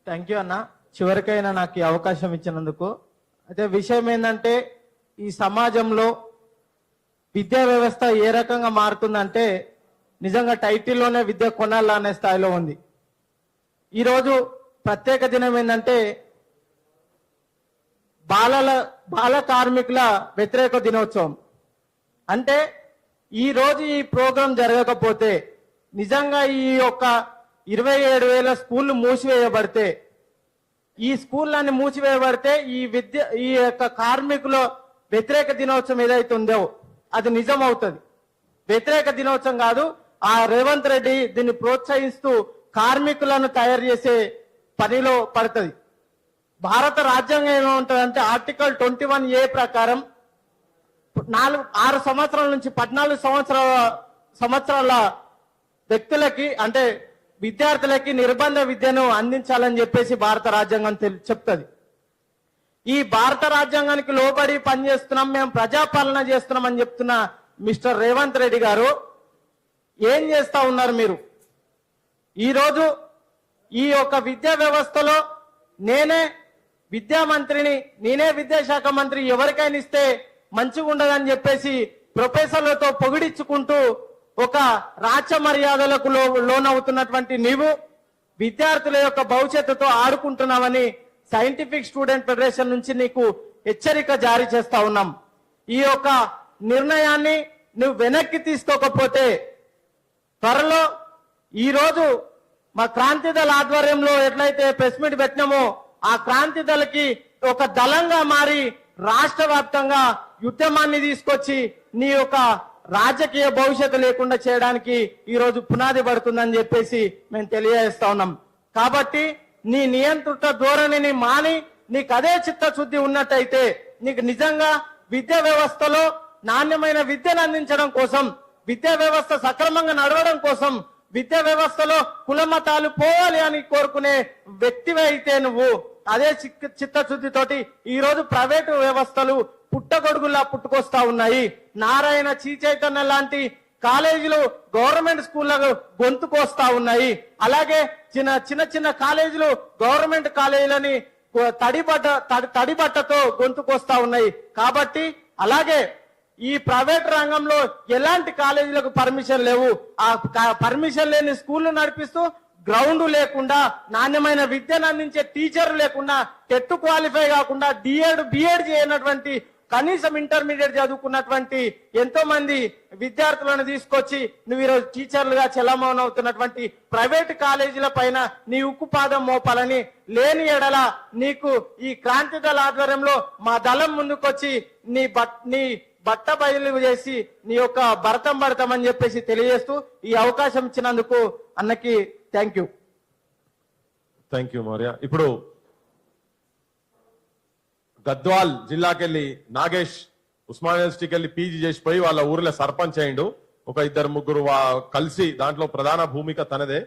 Thank you అన్న. చివరికైనా నాకు ఈ అవకాశం ఇచ్చినందుకు. అయితే విషయం ఏంటంటే ఈ సమాజంలో విద్యా వ్యవస్థ ఏ రకంగా మారుతుందంటే నిజంగా టైటిల్లోనే విద్య కొనాలా అనే స్థాయిలో ఉంది. ఈరోజు ప్రత్యేక దినం ఏంటంటే బాల కార్మికుల వ్యతిరేక దినోత్సవం. అంటే ఈ రోజు ఈ ప్రోగ్రాం జరగకపోతే నిజంగా ఈ యొక్క 27,000 స్కూళ్ళు మూసివేయబడితే, ఈ స్కూళ్ళని మూసివేయబడితే ఈ యొక్క కార్మికుల వ్యతిరేక దినోత్సవం ఏదైతే ఉందో అది నిజం అవుతుంది. వ్యతిరేక దినోత్సవం కాదు. ఆ రేవంత్ రెడ్డి దీన్ని ప్రోత్సహిస్తూ కార్మికులను తయారు చేసే పనిలో పడుతుంది. భారత రాజ్యాంగం ఏమంటుందంటే ఆర్టికల్ 21A ప్రకారం 6 సంవత్సరాల నుంచి 14 సంవత్సరాల వ్యక్తులకి అంటే విద్యార్థులకి నిర్బంధ విద్యను అందించాలని చెప్పేసి భారత రాజ్యాంగం చెప్తుంది. ఈ భారత రాజ్యాంగానికి లోబడి పనిచేస్తున్నాం, మేము ప్రజాపాలన చేస్తున్నాం అని చెప్తున్న మిస్టర్ రేవంత్ రెడ్డి గారు ఏం చేస్తా ఉన్నారు మీరు? ఈరోజు ఈ యొక్క విద్యా వ్యవస్థలో నేనే విద్యామంత్రిని, నేనే విద్యాశాఖ మంత్రి, ఎవరికైనా ఇస్తే మంచిగా ఉండదని చెప్పేసి ప్రొఫెసర్లతో పొగిడించుకుంటూ ఒక రాచ మర్యాదలకు లోనవుతున్నటువంటి నీవు విద్యార్థుల యొక్క భవిష్యత్తుతో ఆడుకుంటున్నావని సైంటిఫిక్ స్టూడెంట్ ఫెడరేషన్ నుంచి నీకు హెచ్చరిక జారీ చేస్తా ఉన్నాం. ఈ యొక్క నిర్ణయాన్ని నువ్వు వెనక్కి తీసుకోకపోతే త్వరలో ఈరోజు మా క్రాంతి దళ ఆధ్వర్యంలో ఎట్లయితే ప్రెస్ మీట్ పెట్టినామో ఆ క్రాంతి దళకి ఒక దళంగా మారి రాష్ట్ర వ్యాప్తంగా ఉద్యమాన్ని తీసుకొచ్చి నీ యొక్క రాజకీయ భవిష్యత్తు లేకుండా చేయడానికి ఈరోజు పునాది పడుతుందని చెప్పేసి మేము తెలియజేస్తా ఉన్నాం. కాబట్టి నీ నియంత్రిత ధోరణిని మాని నీకు అదే చిత్తశుద్ధి ఉన్నట్టయితే నీకు నిజంగా విద్యా వ్యవస్థలో నాణ్యమైన విద్యను అందించడం కోసం, విద్యా వ్యవస్థ సక్రమంగా నడవడం కోసం, విద్యా వ్యవస్థలో కుల మతాలు పోవాలి అని కోరుకునే వ్యక్తివే అయితే నువ్వు అదే చిత్తశుద్ధితోటి ఈ రోజు ప్రైవేటు వ్యవస్థలు పుట్టగొడుగులా పుట్టుకొస్తా ఉన్నాయి. నారాయణ చైతన్య లాంటి కాలేజీలు గవర్నమెంట్ స్కూళ్లకు గొంతుకొస్తా ఉన్నాయి. అలాగే చిన్న చిన్న కాలేజీలు గవర్నమెంట్ కాలేజీలని తడిబట్టతో గొంతుకొస్తా ఉన్నాయి. కాబట్టి అలాగే ఈ ప్రైవేట్ రంగంలో ఎలాంటి కాలేజీలకు పర్మిషన్ లేవు. ఆ పర్మిషన్ లేని స్కూళ్లు నడిపిస్తూ గ్రౌండ్ లేకుండా, నాణ్యమైన విద్యను అందించే టీచర్ లేకుండా, టెట్ క్వాలిఫై కాకుండా, బిఎడ్ చేయనటువంటి కనీసం ఇంటర్మీడియట్ చదువుకున్నటువంటి ఎంతో మంది విద్యార్థులను తీసుకొచ్చి నువ్వు ఈరోజు టీచర్లుగా చెల్లమౌన్ అవుతున్నటువంటి ప్రైవేట్ కాలేజీల పైన నీ ఉక్కుపాదం మోపాలని, లేని ఎడల నీకు ఈ క్రాంతి దళ ఆధ్వర్యంలో మా దళం ముందుకొచ్చి నీ బట్ట బయలు చేసి నీ యొక్క భరతం అని చెప్పేసి తెలియజేస్తూ ఈ అవకాశం ఇచ్చినందుకు అన్నకి థ్యాంక్ యూ మౌర్య. ఇప్పుడు గద్వాల్ జిల్లాకెళ్ళి నాగేష్ ఉస్మానియా యూనివర్సిటీకి వెళ్ళి పీజీ చేసిపోయి వాళ్ళ ఊర్లో సర్పంచ్ అయిండు. ఒక 2-3 కలిసి దాంట్లో ప్రధాన భూమిక తనదే.